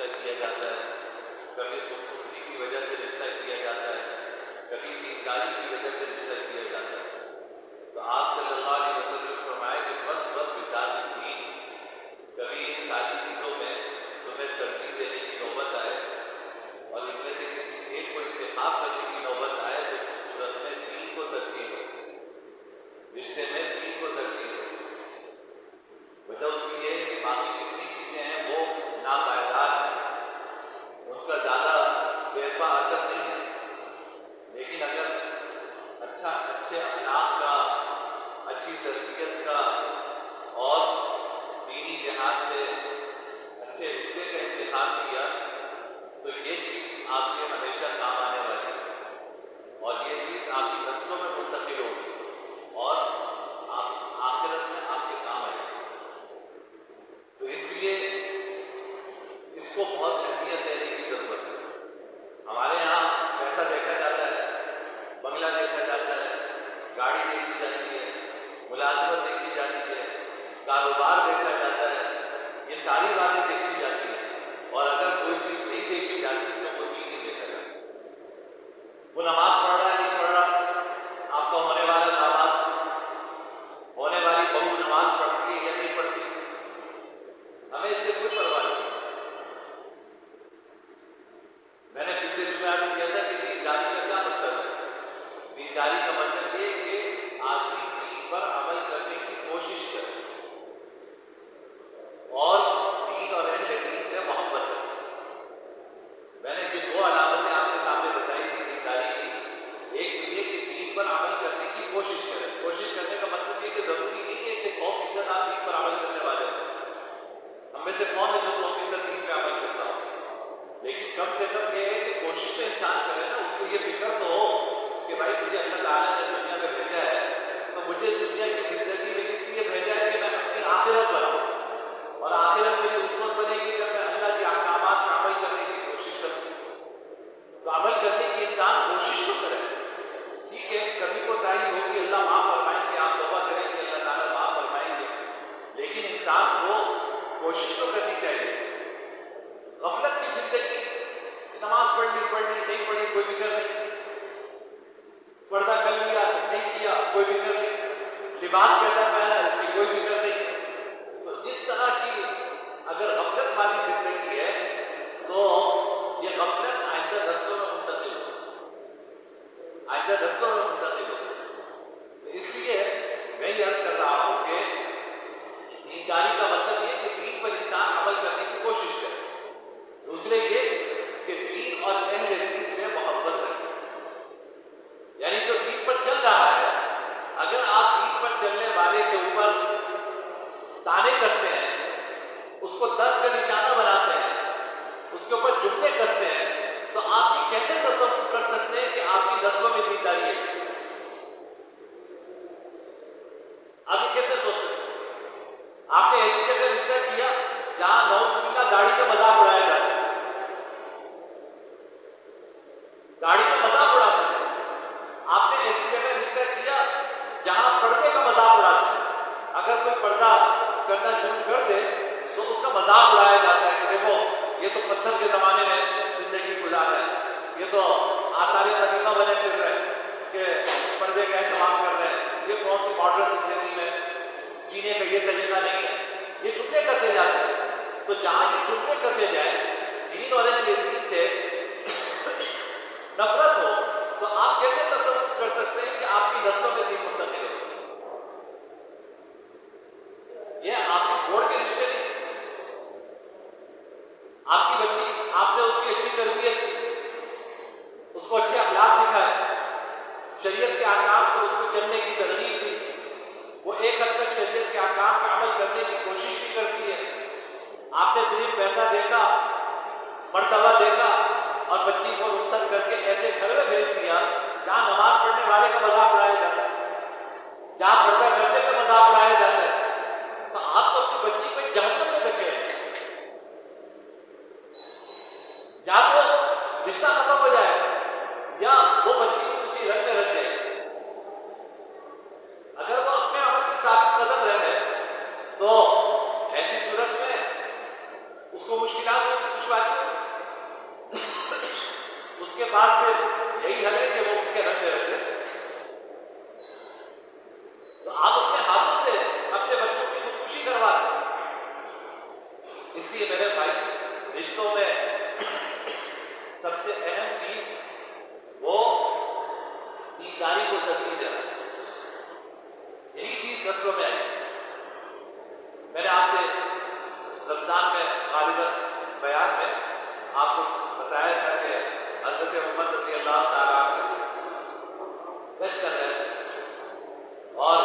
رشتہ کیا جاتا ہے، کبھی خوبصورتی کی وجہ سے رشتہ کیا جاتا ہے، کبھی دینداری کی وجہ سے رشتہ کیا جاتا ہے۔ تو آپ صلی اللہ علیہ وسلم نے فرمایا کہ بس بذات الدین، کبھی ان ساری چیزوں میں تمہیں ترجیح دینے کی نوبت آئے اور ان میں سے کسی ایک کو انتخاب کرنے کی نوبت آئے تو اس صورت میں دین کو ترجیح دو، رشتے میں دین کو ترجیح دو۔ وجہ اس کی یہ ہے کہ باقی جتنی چیزیں ہیں وہ ناپائیدار ہیں، ان کا زیادہ دیر پا اثر نہیں ہے، لیکن اگر اچھے اخلاق کا، اچھی تربیت کا اور دینی لحاظ سے اچھے رشتے کا انتخاب کیا تو یہ چیز آپ کے ہمیشہ کام آنے والی ہے اور یہ چیز آپ کی نسلوں میں منتقل ہوگی اور آپ آخرت میں آپ کے کام آئے گی۔ تو اس لیے اس کو بہت اہمیت دینے کی ضرورت ہے۔ ہمارے یہاں پیسہ دیکھا جاتا ہے، بنگلہ دیکھا جاتا ہے، گاڑی دیکھی جاتی ہے، ملازمت دیکھی جاتی ہے، کاروبار دیکھا جاتا ہے، یہ ساری باتیں دیکھی جاتی ہیں، اور اگر کوئی چیز نہیں دیکھی جاتی تو وہ بھی نہیں دیکھا جاتا۔ وہ نماز پڑھ رہا ہے نہیں پڑھ رہا، آپ کا ہونے والا داماد، ہونے والی بہو نماز پڑھتی ہے یا نہیں پڑھتی، ہمیں اس سے کوئی پرواہ نہیں۔ میں نے پچھلے دن میں عرض کیا تھا کہ دینداری کا کیا مطلب ہے؟ دینداری کا مطلب یہ کہ آدمی دین پر عمل کرنے کی کوشش کرے اور دین اور اہل دین سے محبت کرے۔ میں نے یہ دو علامتیں آپ کے سامنے بتائی تھی دینداری کی، ایک تو یہ کہ دین پر عمل کرنے کی کوشش کرے۔ کوشش کرنے کا مطلب یہ کہ ضروری نہیں ہے کہ 100% آپ دین پر عمل کرنے والے ہوں۔ ہم میں سے کون ہے جو 100% دین پہ عمل کرتا ہو؟ لیکن کم سے کم یہ ہے کہ کوشش تو انسان کرے نا، اس کو یہ فکر تو ہو کہ بھائی مجھے اللہ تعالیٰ نے دنیا میں بھیجا ہے تو مجھے اس دنیا کی زندگی میں اس لیے بھیجا ہے کہ میں اپنی آخرت بناؤں، اور آخرت میں اس وقت بنے گی جب میں اللہ کے احکامات پر عمل کرنے کی کوشش کروں۔ تو عمل کرنے کی انسان کوشش تو کرے، ٹھیک ہے کبھی کوتاہی ہوگی، اللہ معاف فرمائیں گے، آپ توبہ کریں گے، اللہ تعالیٰ معاف فرمائیں گے، لیکن انسان کو کوشش تو کرنی چاہیے۔ غفلت کی زندگی، نماز پڑھنی نہیں پڑھی کوئی فکر نہیں، پردہ کر لیا نہیں کیا کوئی فکر نہیں، لباس کیسا پہنا اس کی کوئی فکر نہیں۔ تو اس طرح کی اگر غفلت والی زندگی ہے تو یہ غفلت آئندہ نسلوں میں منتقل ہو، آئندہ نسلوں میں منتقل ہو۔ اس لیے میں یہ عرض کر رہا ہوں کہ دینداری کا مطلب یہ کہ دین پر انسان عمل کرنے کی کوشش کرے، دوسرے یہ کہ دین اور اہل دین سے محبت رکھے، یعنی جو دین پر چل رہا ہے اگر آپ دین پر چلنے والے کے اوپر تانے کستے ہیں، اس کو 10 کا نشانہ بناتے ہیں، اس کے اوپر جملے کستے ہیں، تو آپ یہ کیسے تصور کر سکتے ہیں کہ آپ کی نسلوں میں دینداری ہے؟ آپ یہ کیسے سوچ سکتے ہیں؟ آپ نے ایسی جگہ رشتہ کیا جہاں نعوذ باللہ گاڑی کا مذاق اڑایا جاتا ہے، گاڑی کا مذاق اڑاتے ہیں۔ آپ نے ایسی جگہ رشتہ کیا جہاں پردے کا مذاق اڑاتے ہیں، اگر کوئی پردہ کرنا شروع کر دے تو اس کا مذاق اڑایا جاتا ہے کہ دیکھو یہ تو پتھر کے زمانے میں زندگی گزار رہا ہے، یہ تو آثار قدیمہ بنے پھر رہے ہیں کہ پردے کا اہتمام کر رہے ہیں، یہ کون سی ماڈرن زندگی میں جینے کا یہ طریقہ نہیں ہے، یہ جملے کسے جاتے ہیں۔ تو جہاں یہ جملے کسے جائیں، دین اور اہل دین سے نفرت ہو، تو آپ کیسے تصور کر سکتے ہیں کہ آپ کی نسلوں میں دین منتقل ہو؟ یہ آپ کے جوڑ کے رشتے نہیں، آپ کی بچی، آپ نے اس کی اچھی تربیت کی، اس کو اچھے اخلاق سکھائے، شریعت کے احکام کو اس کو چلنے کی ترغیب دی، وہ ایک حد تک شریعت کے احکام پر عمل کرنے کی کوشش بھی کرتی ہے۔ آپ نے صرف پیسہ دیکھا، مرتبہ دیکھا اور بچی کو رخصت کر کے ایسے گھر میں بھیج دیا جہاں نماز پڑھنے والے کا مذاق اڑایا جاتا ہے، جہاں پردہ کرنے کا مذاق اڑایا جاتا ہے، تو آپ تو اپنی بچی کو جہنم میں دھکے ہیں۔ یا تو رشتہ ختم ہو جائے یا وہ بچی کو اسی رنگ میں رکھ جائے۔ اگر وہ اپنے عمل کی ثابت قدم رہے تو ایسی صورت میں اس کو مشکلات ہوگی، دشواریاں پاس پھر یہی حل ہے کہ وہ ان کے رنگ میں رکھے. تو آپ اپنے ہاتھوں سے اپنے بچوں کی خودکشی کروا دیں. اس لیے میرے بھائی رشتوں میں سب سے اہم چیز وہ دینداری کو ترجیح دینا. یہی چیز نسلوں میں آئی. میں نے آپ سے رمضان میں غالباً بیان میں آپ کو بتایا تھا کہ حضرت عمر رضی اللہ تعالیٰ عنہ گشت کر رہے تھے اور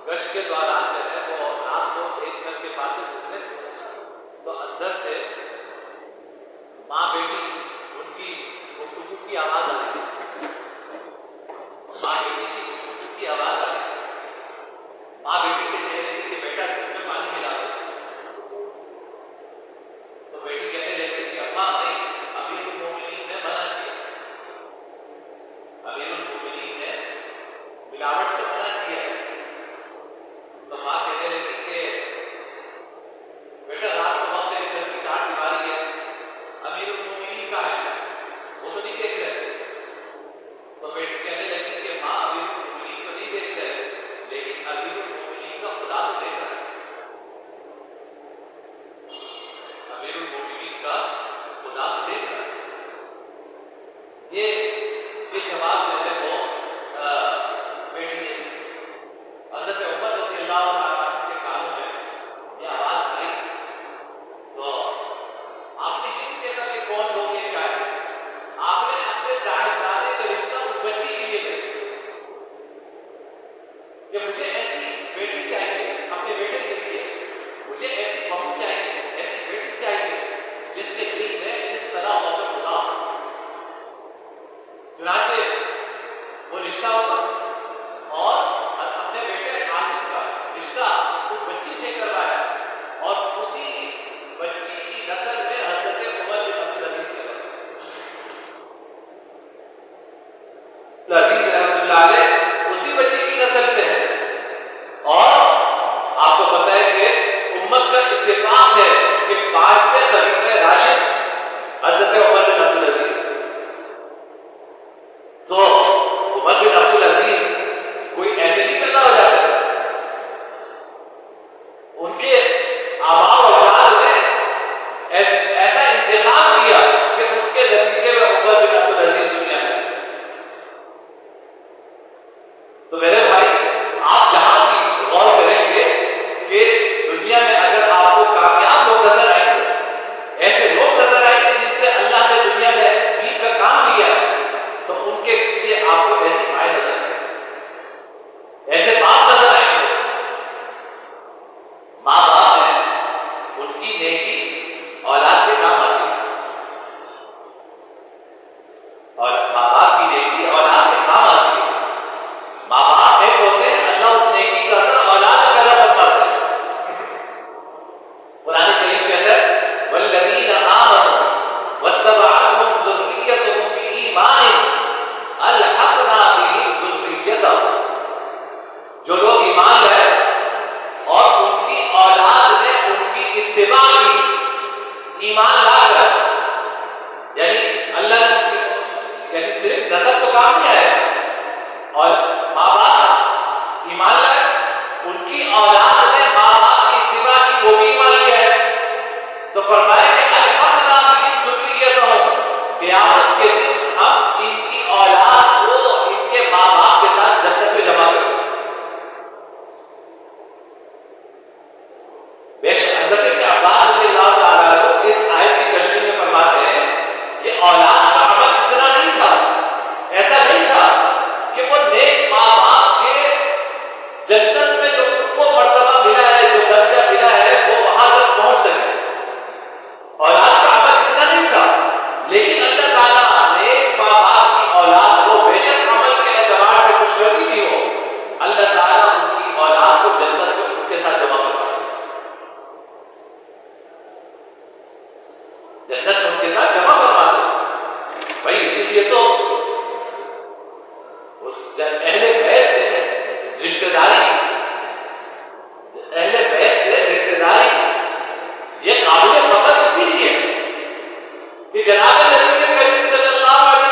گشت کے دوران جو ہے وہ رات کو ایک گھر کے پاس سے گزرے تو اندر سے ماں بیٹی ان کی گفتگو کی آواز آ رہی ہے. ماں بیٹی کی گفتگو کی آواز آ رہی ہے. ماں بیٹی سے کہہ رہی تھی کہ بیٹا تم میں پانی ملا دو. تو بیٹی کہنے لگی کہ اماں نہیں، امیر المومنین نے منع کیا. امیر المومنین نے ملاوٹ سے منع کیا ہے. تو ماں کہنے لگی کہ بیٹا رات کو وقت ایک گھر کی چار دیواری ہے، امیر المومنین کا ہے، وہ تو نہیں دیکھ رہے. تو بیٹی کہنے لگی کہ ماں امیر المومنین کو نہیں دیکھ رہے لیکن امیر المومنین کا خدا تو دیکھ رہا ہے. امیر المومنین کا خدا تو دیکھ رہا ہے. یہ جواب جو ہے وہ بیٹی نے حضرت عمر رضی اللہ تعالیٰ عنہ کے کانوں میں یہ آواز آئی. تو آپ نے یہ نہیں دیکھا کہ کون لوگ یہ چاہے، آپ نے اپنے صاحبزادے کا رشتہ اس بچی کے لیے دیکھا کہ مجھے ایسی بیٹی چاہیے اپنے بیٹے کے لیے، مجھے ایسی بہو چاہیے، ایسی بیٹی چاہیے جس کے دل میں اس طرح موت خدا ہو. چنانچہ وہ رشتہ ہوا اور اپنے بیٹے قاسم کا رشتہ اس بچی سے کروایا اور اسی بچی کی نسل میں حضرت عمر بن عبدالعزیز عزیز رحمۃ اللہ علیہ اسی بچی کی نسل سے ہے. اور آپ کو پتہ ہے کہ امت کا اتفاق ہے کہ 5ویں خلیفہ راشد حضرت عمر بن عبدالعزیز. تو عمر بن عبدالعزیز کوئی ایسے نہیں پیدا ہو جاتے. ان کے آباء و اجداد نے ایسا انتخاب کیا کہ اس کے نتیجے میں عمر بن عبدالعزیز دنیا میں. تو میرے بھائی آپ جہاں بھی غور کریں گے کہ دنیا میں اگر آپ کو کامیاب لوگ نظر آئیں گے، ایسے لوگ نظر آئیں گے جن سے اللہ نے دنیا میں دین کا کام لیا ہے، تو ان کے پیچھے آپ کو ایسی مائیں نظر آئیں گے، ایسے باپ نظر آئیں گے. ماں باپ ہیں، ان کی نیکی اولاد کے کام آتی ہے، اور ماں باپ کی نیکی اولاد کے کام آتی ہے. ماں باپ ایک ہوتے ہیں، اللہ اس نیکی کا اثر اولاد میں پیدا کرتا ہے. قرآن کریم کے اندر والذین آمنوا واتبعتهم ذریتهم بإیمان الحقنا بهم ذریتهم. جو لوگ ایمان لائے اور ان کی اولاد نے ان کی اتباع کی، ایمان لا کر، یعنی اللہ یعنی صرف نسب تو کام نہیں آیا، اور ماں باپ ایمان لائے، ان کی اولاد نے ماں باپ کی اتباع کی، وہ بھی ایمان لیا ہے. تو فرمایا کہ الحقنا بهم ذریتهم، قیامت کے دن ہم ان کی اولاد کو ان کے ماں باپ کے ساتھ جنت میں جمع کریں گے. بے شک حضرت ابن عباس رضی اللہ تعالیٰ عنہ اس آیت کی تشریح میں فرماتے ہیں کہ اولاد کا عمل اتنا نہیں تھا، ایسا نہیں تھا کہ وہ نیک ماں باپ کے جنت میں جو ان کو مرتبہ ملا ہے، جو درجہ ملا ہے، وہ وہاں تک پہنچ سکے. اولاد کا عمل اتنا نہیں تھا، لیکن اللہ تعالیٰ نیک ماں باپ کی اولاد کو بے شک عمل کے اعتبار سے کچھ کمی بھی ہو، اللہ تعالیٰ ان کی اولاد کو جنت میں ان کے ساتھ جمع کرتا ہے، جنت میں ان کے ساتھ جمع کروا دے. بھائی اسی لیے تو اہل بیت سے رشتہ داری، اہل بیت سے رشتہ داری یہ قابل فخر اسی لیے کہ جناب نبی کریم صلی اللہ علیہ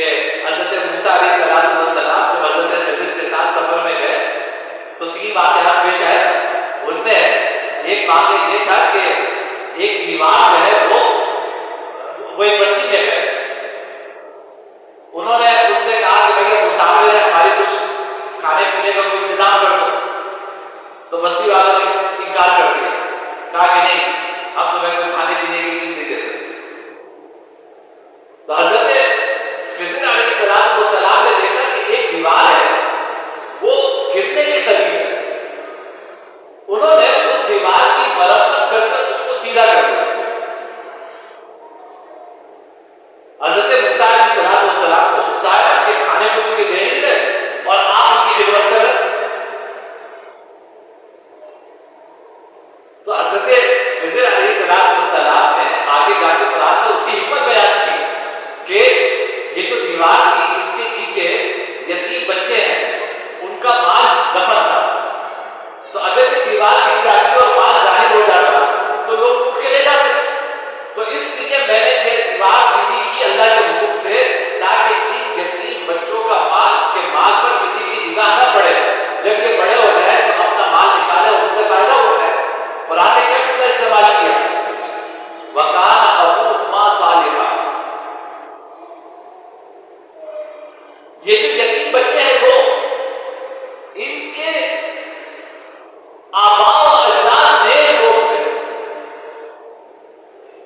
کہ حضرت موسیٰ علیہ السلام جب حضرت خضر کے ساتھ سفر میں گئے تو 3 واقعات پیش آئے. ان میں ایک واقعہ یہ تھا کہ ایک دیوار جو ہے وہ ایک بستی میں گئے. انہوں نے اس سے کہا کہ بھائی مسافر ہے, ہمارے کچھ کھانے پینے کا کوئی انتظام کر دو. تو بستی والوں نے انکار کر دیا, کہا کہ نہیں, اب تمہیں کوئی کھانے پینے کی چیز نہیں دے سکتے. تو حضرت خضر علیہ السلام نے دیکھا کہ ایک دیوار ہے وہ گرنے کے قریب ہے. انہوں نے اس دیوار کی مرمت کر اس کو سیدھا کر دیا. حضرت موسیٰ علیہ السلام کو غصہ آیا کہ کھانے کو ان کے دے نہیں رہے اور آپ ان کی خدمت کر رہے. تو حضرت خضر علیہ السلام نے آگے جا کے قرآن میں اس کی حکمت بیان کی کہ یہ جو دیوار تھی اس کے نیچے یتیم بچے ہیں, ان کا مال دفن تھا. تو اگر یہ دیوار گر جاتی اور مال ظاہر ہو جاتا تو لوگ اٹھ کے لے جاتے. تو اس لیے میں نے یہ دیوار سیدھی کی اللہ کے حکم سے, تاکہ ان یتیم بچوں کا مال کے مال پر کسی کی نگاہ نہ پڑے. جب یہ بڑے ہو جائے تو اپنا مال نکالے, ان سے فائدہ ہوتا ہے. قرآن نے کیا جملہ استعمال کیا, وَكَانَ أَبُوهُمَا صَالِحًا. یہ جو یتیم بچے ہیں وہ ان کے آباء و اجداد نیک لوگ تھے.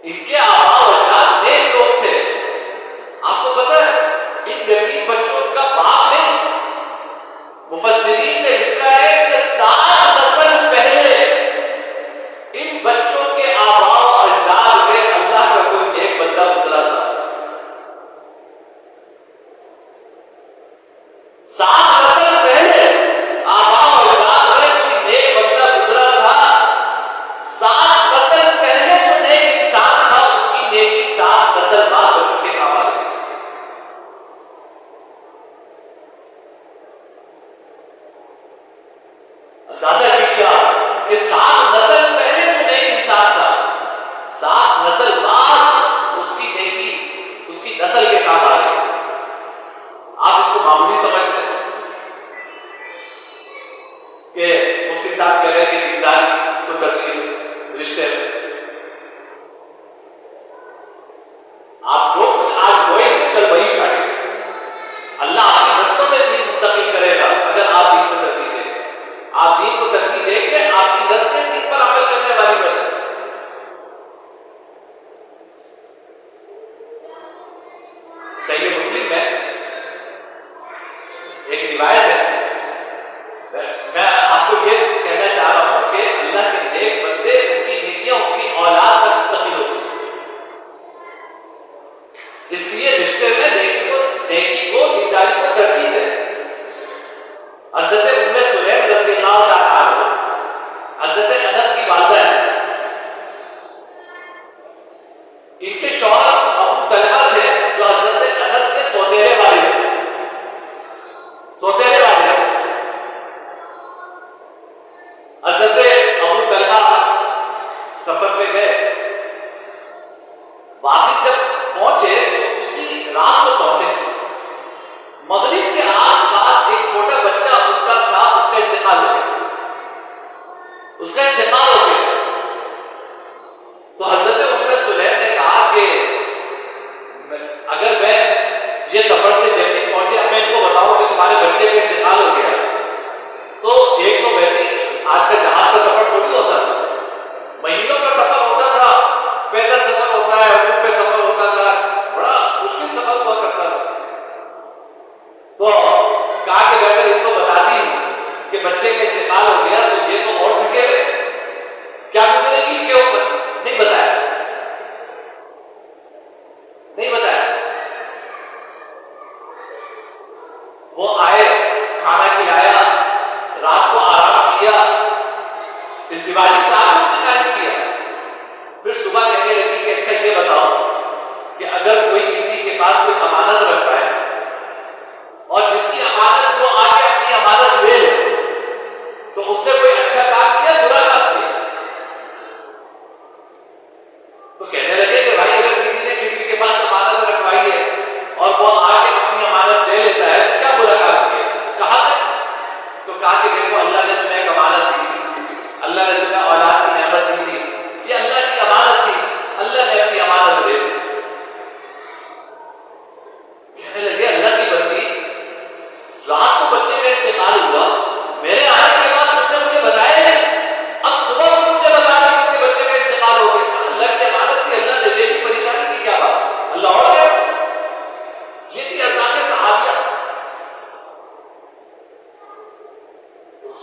ان کے آباء و اجداد نیک لوگ تھے. آپ کو پتہ ہے ان یتیم بچوں کا باپ نہیں, مفسرین نے لکھا ہے کہ 7 نسل پہلے ان بچوں کے آباء و اجداد میں اللہ کا کوئی نیک بندہ گزرا تھا. 7 نسل پہلے آباء و اجداد میں کوئی نیک بندہ گزرا تھا. 7 نسل پہلے جو نیک انسان تھا اس کی نیکی 7 نسل بعد بچوں کے کام آ گئی. اندازہ کیجیے کہ 7 نسل پہلے جو نیک انسان تھا 7 نسل بعد اس کی نیکی اس کی نسل کے کام آ گئی. آپ اس کو معمولی سمجھتے ہیں کہ مفتی صاحب کہہ رہے ہیں کہ دینداری کو ترجیح رشتے میں. آپ جو کچھ آج ہوئے گے کل وہی کھائیں گے. اللہ آپ کی نسلوں میں دین منتقل کرے گا اگر آپ دین کو ترجیح دیں. آپ دین کو ترجیح دیں گے, آپ کی نسلیں دین پر عمل کرنے والی بنے. صحیح مسلم میں ایک روایت ہے, میں آپ کو یہ کہنا چاہ رہا ہوں کہ اللہ کے نیک بندے ان کی نیکیاں ان کی اولاد تک منتقل ہوتی ہیں. اس لیے رشتے میں نیکی کو دینداری کو ترجیح دیں. حضرت ام سلیم رضی اللہ تعالیٰ عنہ حضرت انس کی والدہ ہے. ان کے شوہر ابو طلحہ تھے جو حضرت انس کے سوتیلے والے تھے. سوتیلے والے حضرت ابو طلحہ سفر پہ گئے, واپس جب پہنچے تو اسی رات کو پہنچے. مغرب کے آس پاس ایک چھوٹا بچہ ان کا تھا, اس کا انتقال ہو گیا. اس کا انتقال ہو گیا تو حضرت ام سلیم نے کہا کہ اگر میں یہ سفر سے جیسے پہنچے اب میں ان کو بتاؤں کہ تمہارے بچے کا انتقال ہو گیا تو ایک تو ویسے آج کا جہاز کا سفر تھوڑی ہوتا تھا, مہینوں کا سفر ہوتا تھا, پیدل سفر ہوتا ہے, اونٹ پہ سفر ہوتا تھا, بڑا مشکل سفر ہوا کرتا تھا. تو کہا کہ اگر ان کو بتا دی کہ بچے کا انتقال ہو گیا تو یہ تو اور تھکے ہوئے, کیا گزرے گی کے اوپر نہیں بتایا. وہ آئے, کھانا کھلایا, رات کو آرام کیا, ازدواجی تعلق نے قائم کیا. پھر صبح کہنے لگی کہ اچھا یہ بتاؤ کہ اگر کوئی کسی کے پاس کوئی امانت رکھتا ہے اور جس کی امانت وہ آ کے اپنی امانت لے لے تو اس نے کوئی اچھا کام کیا برا کام کیا. تو کہنے لگے کہ بھائی اگر کسی نے کسی کے پاس امانت رکھوائی ہے اور وہ آ کے اپنی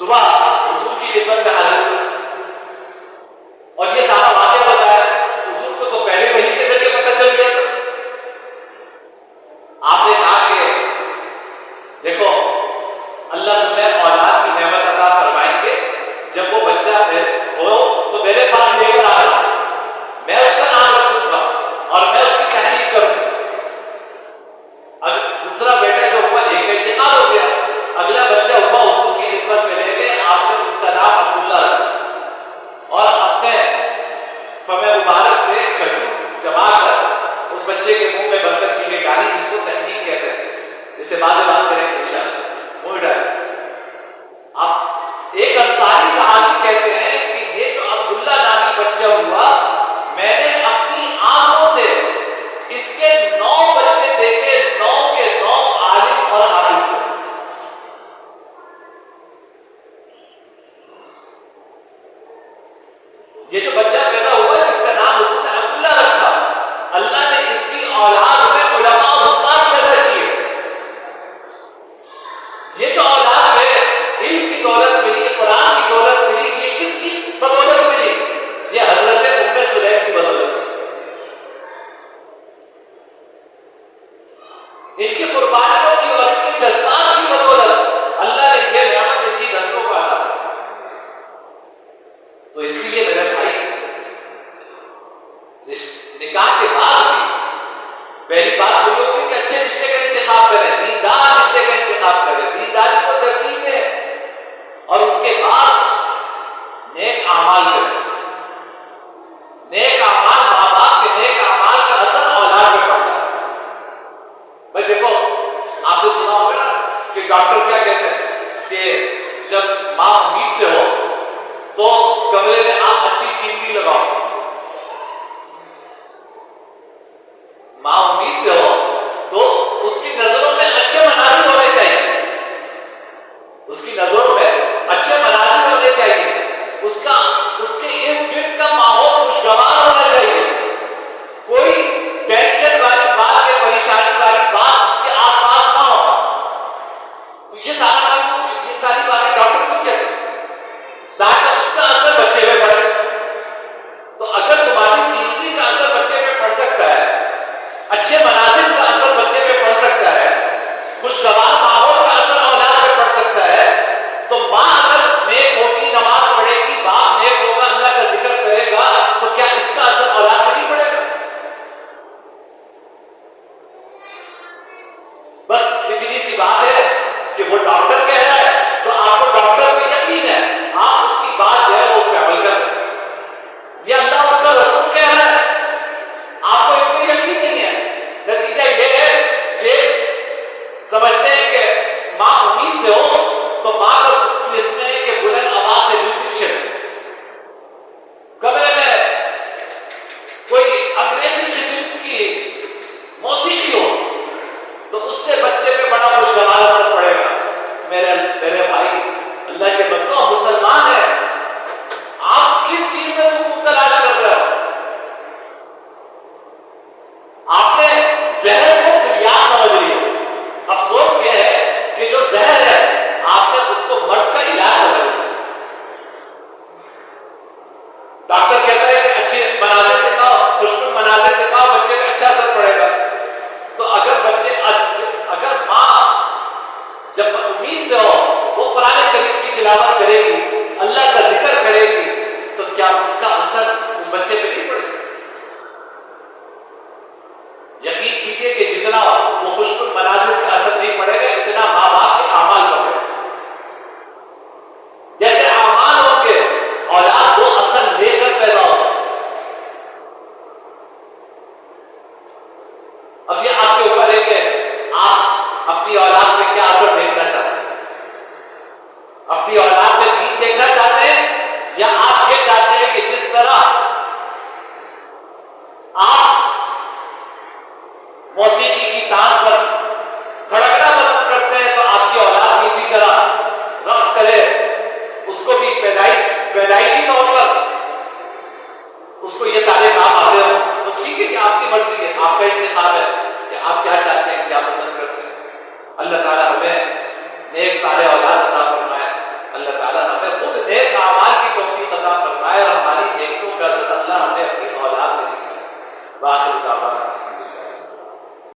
صبح حضور کی خدمت میں حاضر ہوئے اور یہ سارا واقعہ بتایا. حضور کو تو پہلے وحی کے ذریعے پتہ چل گیا. آپ نے کہا کہ دیکھو اللہ تمہیں اولاد کی نعمت عطا فرمائیں گے، جب وہ بچہ ہو تو میرے پاس لے کر آ، میں اس کا نام رکھوں گا اور میں اس کی تحریک کروں گا. اب دوسرا بیٹا جو ہوا ایک کا انتقال ہو گیا، اگلا بچہ ہوا حضور کی خدمت میں لے گئے. آپ نے اس کا نام عبداللہ رکھا اور اپنے فم مبارک سے کھجور جما کر اس بچے کے منہ میں برکت کی گئی ڈالی، جس کو تحریک کہتے ہیں. اس سے بعد بات کریں گے انشاءاللہ. منہ ڈالے. اب ایک انصاری صحابی کہتے ہیں کہ یہ جو عبداللہ نامی بچہ ہوا، میں نے اپنی آنکھوں سے اس کے 9 بچے دیکھے، 9 کے 9 عالم اور حافظ تھے. یہ جو بچہ پیدا ہوا جس کا نام حضور نے عبداللہ رکھا، اللہ نے اس کی اولاد میں علماء و حفاظ پیدا کیے. یہ جو اولاد ہے علم کی دولت ملی، قرآن کی دولت ملی، یہ کس کی بدولت ملی؟ یہ حضرت ام سلیم کی بدولت. ان کی قربانیوں کی اور ان کے جذبات کی بدولت اللہ نے یہ نعمت ان کی نسلوں کو عطا کی. تو اس لیے میرے بھائی نکاح کے بعد بھی پہلی بات یہ ہوگی کہ اچھے رشتے کا انتخاب کریں، دیندار رشتے کا انتخاب کریں، دینداری کو ترجیح دیں اور اس کے بعد نیک اعمال کریں. نیک اعمال، ماں باپ کے نیک اعمال کا اثر اولاد میں پڑتا ہے. بھائی دیکھو آپ نے سنا ہوگا نا کہ ڈاکٹر کیا کہتے ہیں کہ جب ماں امید سے ہو تو کمرے میں آپ اچھی سینری لگاؤ. ماں امید سے ہو تو اس کی نظروں میں اچھے مناظر ہونے چاہیے، اس کی نظروں میں اچھے مناظر ہونے چاہیے، اس کے ارد گرد کا ماحول خوشگوار ہونا چاہیے. کوئی ٹینشن والی بات یا پریشانی والی بات اس کے آس پاس نہ ہو. تو یہ ساری باتیں ڈاکٹر کیوں کہتے ہیں؟ تاکہ اس کا اثر بچے میں پڑے. تو اگر تمہاری سینری کا اثر بچے میں پڑ سکتا ہے، اچھے مناظر کا اثر بچے پہ پڑ سکتا ہے، خوشگوار ماحول کا اثر اولاد پہ پڑ سکتا ہے، تو ماں اگر نیک ہوگی، نماز پڑھے گی، باپ نیک ہوگا، اللہ کا ذکر کرے گا، تو کیا اس کا اثر اولاد پہ نہیں پڑے گا؟ بس اتنی سی بات ہے کہ وہ ڈاکٹر کہہ رہا ہے تو آپ کو ڈاکٹر پہ یقین ہے، آپ اس کی بات جو ہے وہ اس پہ عمل کریں. یہ اللہ اس کا رسول کہہ رہا ہے، آپ کو اس پہ یقین نہیں ہے. نتیجہ یہ ہے کہ سمجھتے ہیں کہ ماں امید سے ہو تو ماں کا سکون اس میں ہے کہ بلند آواز سے میوزک چلے. کمرے میں کوئی انگریزی قسم کی موسیقی ہو تو اس سے بچے پہ بڑا خوشگوار اثر پڑے گا. میرے بھائی اللہ کے بندو مسلمان ہیں، آپ کس چیز میں سکون تلاش کر رہے ہو؟ آپ نے زہر کو دریا سمجھ لیا. افسوس یہ ہے کہ جو زہر ہے آپ نے اس کو مرض کا علاج سمجھ لیا. ڈاکٹر کہتا ہے کہ اچھے مناظر دکھاؤ، خوشبو مناظر دکھاؤ، بچے پہ اچھا اثر پڑے گا. تو اگر ماں جب امید سے ہو وہ قرآن کریم کی تلاوت کرے گی، اللہ کا ذکر کرے گی، تو کیا اس کا اثر اس بچے پہ نہیں پڑے گا؟ یقین کیجئے کہ جتنا وہ خوشبو مناظر کا اثر نہیں پڑے گا، اتنا ماں باپ کے اعمال پڑے گا. جیسے اعمال ہوں گے اولاد وہ اثر لے کر پیدا ہوگا. اب یہ آپ کے اوپر ہے کہ آپ اپنی اولاد میں کیا اثر دیکھنا چاہتے ہیں. اپنی اولاد میں دین دیکھنا چاہتے ہیں یا آپ یہ چاہتے ہیں کہ جس طرح آپ موسیقی